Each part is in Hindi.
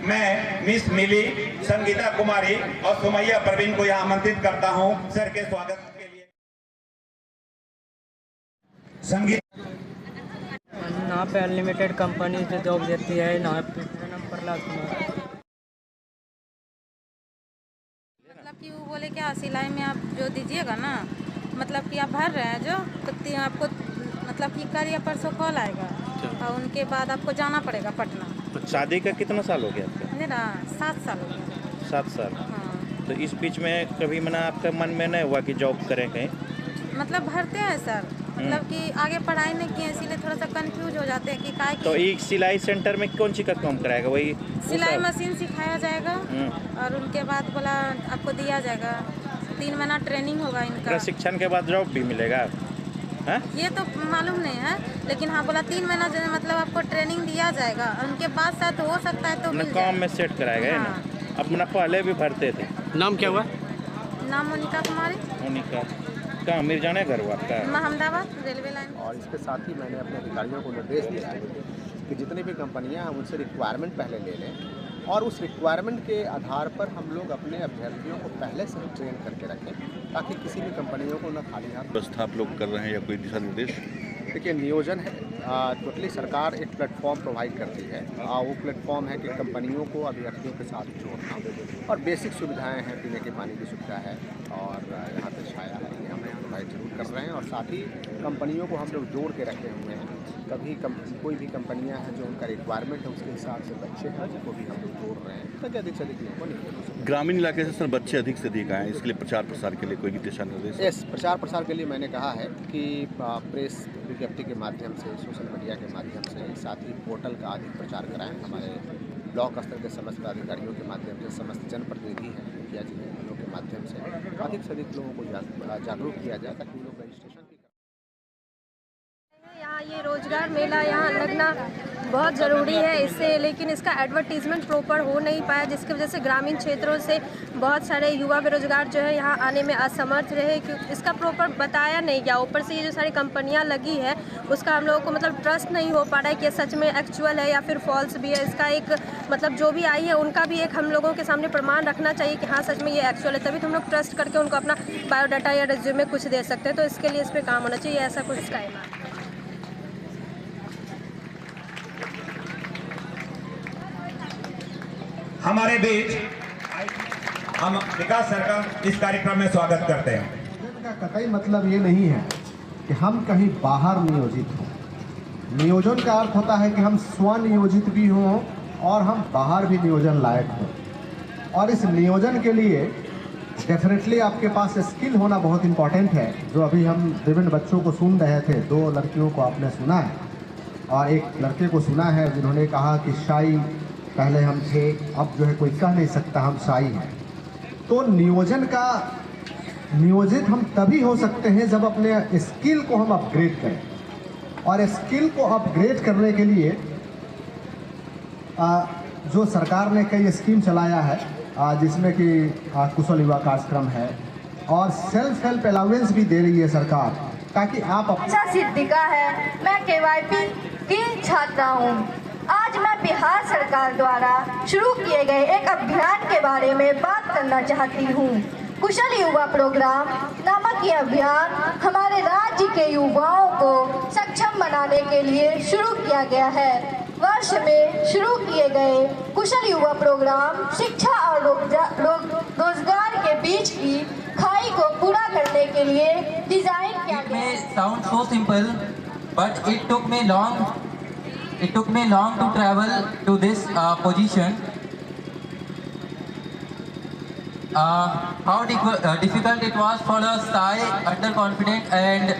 मैं मिस मिली, संगीता कुमारी और सुमैया प्रवीण को यहाँ आमंत्रित करता हूँ सर के स्वागत के लिए। संगीत यहाँ पे अनलिमिटेड कंपनी जो जॉब देती है, यहाँ पे मेरा नाम प्रहलाद कुमार। मतलब कि वो बोले क्या सिलाई में आप जो दीजिएगा ना, मतलब कि आप भर रहे हैं जो, तो आपको मतलब कि कल या परसों कॉल आएगा और उनके बाद आपको जाना पड़ेगा पटना। तो शादी का कितना साल हो गया आपका? मेरा 7 साल हो गया। 7 साल। हाँ। तो इस बीच में कभी मना आपका मन में नहीं हुआ कि जॉब करें कहीं? मतलब भरते हैं सर, मतलब कि आगे पढ़ाई नहीं किए इसीलिए थोड़ा सा कंफ्यूज हो जाते हैं कि काय तो एक सिलाई सेंटर में कौन सी का काम कराएगा? वही सिलाई मशीन सिखाया जाएगा और उनके बाद बोला आपको दिया जाएगा 3 महीना ट्रेनिंग होगा इनका। प्रशिक्षण के बाद जॉब भी मिलेगा? हाँ? ये तो मालूम नहीं है, लेकिन हाँ बोला 3 महीना मतलब आपको ट्रेनिंग दिया जाएगा, उनके बाद शायद हो सकता है तो मिल काम में सेट कराएगा हाँ। ना? अपना पहले भी भरते थे। नाम क्या हुआ? नाम मोनिका कुमारी। मोनिका कहाँ मिर्जाना घर हुआ आपका? Ahmedabad railway line. और इसके साथ ही मैंने अपने अधिकारियों को निर्देश दिया है कि जितनी भी कंपनियां हैं उनसे रिक्वायरमेंट पहले ले लें और उस रिक्वायरमेंट के आधार पर हम लोग अपने अभ्यर्थियों को पहले से ट्रेन करके रखें ताकि किसी भी कंपनियों को न खाली हाथ। व्यवस्था आप लोग कर रहे हैं या कोई दिशा निर्देश? देखिए नियोजन है, टोटली सरकार एक प्लेटफॉर्म प्रोवाइड करती है। वो प्लेटफॉर्म है कि कंपनियों को अभ्यर्थियों के साथ जोड़ना और बेसिक सुविधाएं हैं, पीने के पानी की सुविधा है और यहाँ पे छाया है, ये हम प्रोवाइड जरूर कर रहे हैं। और साथ ही कंपनियों को हम लोग जोड़ के रखे हुए हैं। कभी कोई भी कंपनियां हैं जो उनका रिक्वायरमेंट है उसके हिसाब से बच्चे हैं जिनको भी हम लोग जोड़ रहे हैं ताकि अधिक से अधिक लोगों को नहीं। ग्रामीण इलाके से सर बच्चे अधिक से अधिक आए, इसके लिए प्रचार प्रसार के लिए कोई दिशा निर्देश? यस, प्रचार प्रसार के लिए मैंने कहा है कि प्रेस विज्ञप्ति के माध्यम से, सोशल मीडिया के माध्यम से, साथ ही पोर्टल का अधिक प्रचार कराएं। हमारे ब्लॉक स्तर के समस्त अधिकारियों के माध्यम से, समस्त जनप्रतिनिधि हैं, मुखिया जी हैं, उनके माध्यम से अधिक लोगों को जागरूक किया जाए ताकि लोग रजिस्ट्रेशन भी करें। यहाँ ये रोजगार मेला यहाँ लगना बहुत ज़रूरी है इससे, लेकिन इसका एडवर्टीज़मेंट प्रॉपर हो नहीं पाया जिसकी वजह से ग्रामीण क्षेत्रों से बहुत सारे युवा बेरोजगार जो है यहाँ आने में असमर्थ रहे क्योंकि इसका प्रॉपर बताया नहीं गया। ऊपर से ये जो सारी कंपनियाँ लगी है उसका हम लोगों को मतलब ट्रस्ट नहीं हो पा रहा है कि ये सच में एक्चुअल है या फिर फॉल्स भी है। इसका एक मतलब जो भी आई है उनका भी एक हम लोगों के सामने प्रमाण रखना चाहिए कि हाँ सच में ये एक्चुअल है, तभी तो हम लोग ट्रस्ट करके उनको अपना बायोडाटा या रिज्यूमे कुछ दे सकते हैं। तो इसके लिए इस पर काम होना चाहिए, ऐसा कुछ इसका है। हमारे बीच हम विकास सर का इस कार्यक्रम में स्वागत करते हैं। इसका कतई मतलब ये नहीं है कि हम कहीं बाहर नियोजित हों। नियोजन का अर्थ होता है कि हम स्वनियोजित भी हों और हम बाहर भी नियोजन लायक हों। और इस नियोजन के लिए डेफिनेटली आपके पास स्किल होना बहुत इम्पॉर्टेंट है। जो अभी हम विभिन्न बच्चों को सुन रहे थे, 2 लड़कियों को आपने सुना है और एक लड़के को सुना है जिन्होंने कहा कि शाई पहले हम थे, अब जो है कोई कह नहीं सकता हम शाई हैं। तो नियोजित हम तभी हो सकते हैं जब अपने स्किल को हम अपग्रेड करें। और स्किल को अपग्रेड करने के लिए जो सरकार ने कई स्कीम चलाया है जिसमें कि कुशल युवा कार्यक्रम है और सेल्फ हेल्प अलाउंस भी दे रही है सरकार ताकि आप अच्छा सिद्धिका है। मैं KYP की छात्रा हूँ। आज मैं बिहार सरकार द्वारा शुरू किए गए एक अभियान के बारे में बात करना चाहती हूँ। कुशल युवा प्रोग्राम नामक ये अभियान हमारे राज्य के युवाओं को सक्षम बनाने के लिए शुरू किया गया है। वर्ष में शुरू किए गए कुशल युवा प्रोग्राम शिक्षा और रोजगार के बीच की खाई को पूरा करने के लिए डिजाइन किया गया है। Sounds so simple, but it took me long to travel to this position. How difficult it was for a shy, underconfident and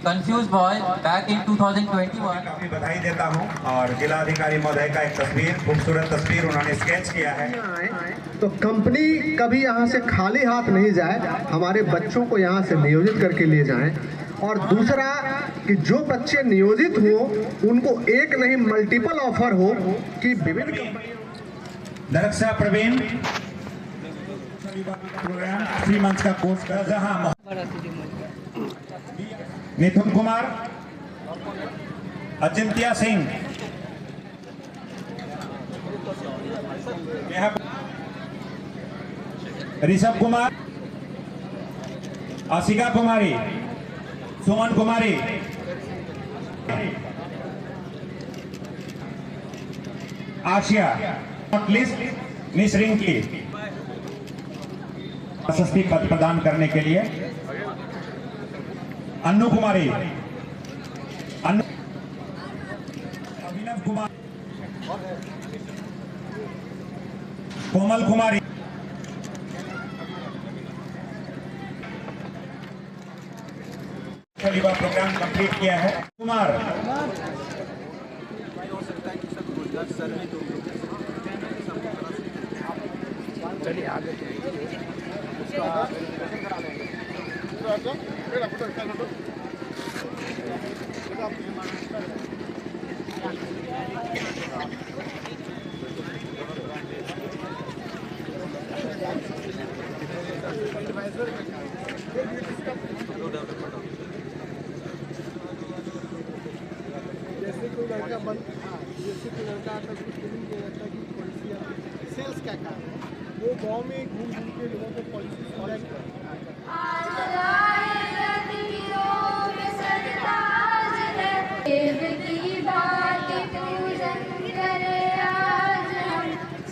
confused boy back in 2021. काफी बधाई देता हूं और जिला अधिकारी महोदय का एक तस्वीर, खूबसूरत तस्वीर उन्होंने स्केच किया है। तो कंपनी कभी यहाँ से खाली हाथ नहीं जाए, हमारे बच्चों को यहाँ से नियोजित करके ले जाएं। और दूसरा कि जो बच्चे नियोजित हो उनको एक नहीं मल्टीपल ऑफर हो कि विभिन्न दरक्षा प्रवीण प्रोग्राम फ्री मंच का कोर्स कर जहां मिथुन कुमार, अचिंत्या सिंह, ऋषभ कुमार, आशिका कुमारी, सुमन कुमारी, आशिया, लिस्ट मिस रिंकी प्रशस्ति पत्र प्रदान करने के लिए अन्नू कुमारी, अभिनव कुमार, कोमल कुमारी, प्रोग्राम कंप्लीट किया है। कुमार चलिए आगे जैसे कोई लड़का आता है सेल्स का काम वो गांव में घूम घूम के लोगों को पॉलिसी कलेक्ट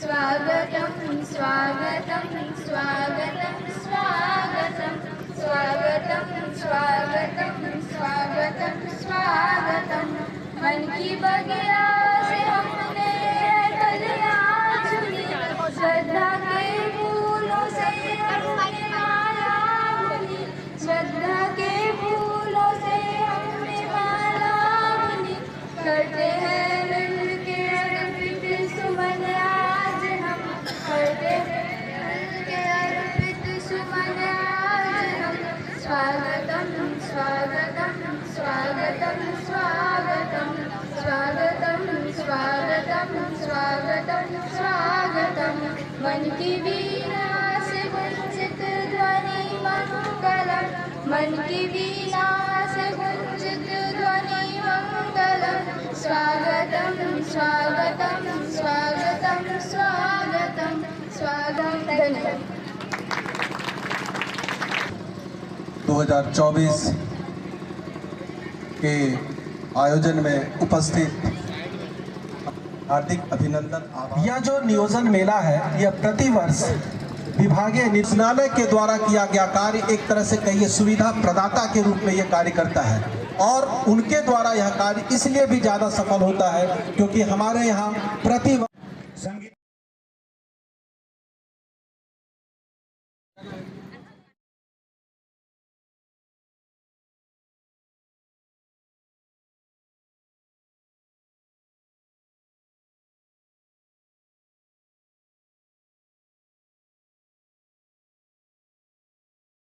स्वागतम स्वागतम स्वागतम स्वागतम स्वागतम स्वागतम स्वागतम स्वागतम मन की बगिया से हमने कलियां चुनी श्रद्धा के फूलों से हमने माला बुनी श्रद्धा के फूलों से हमने माला बुनी करते हैं मिलके अर्पित सुमन आज हम करते हैं मिलके अर्पित सुमन आज हम स्वागतम स्वागतम स्वागतम स्वागतम स्वागतम स्वागतम स्वागतम स्वागतम मन की वीणा से गुंजित ध्वनि मंगलम मन की वीणा से गुंजित ध्वनि मंगलम स्वागतम स्वागतम स्वागतम स्वागतम स्वागतम। धन्यवाद। 2024 के आयोजन में उपस्थित हार्दिक अभिनंदन। यह जो नियोजन मेला है यह प्रतिवर्ष विभागीय निदेशालय के द्वारा किया गया कार्य एक तरह से कहिए सुविधा प्रदाता के रूप में यह कार्य करता है और उनके द्वारा यह कार्य इसलिए भी ज़्यादा सफल होता है क्योंकि हमारे यहाँ प्रतिवर्ष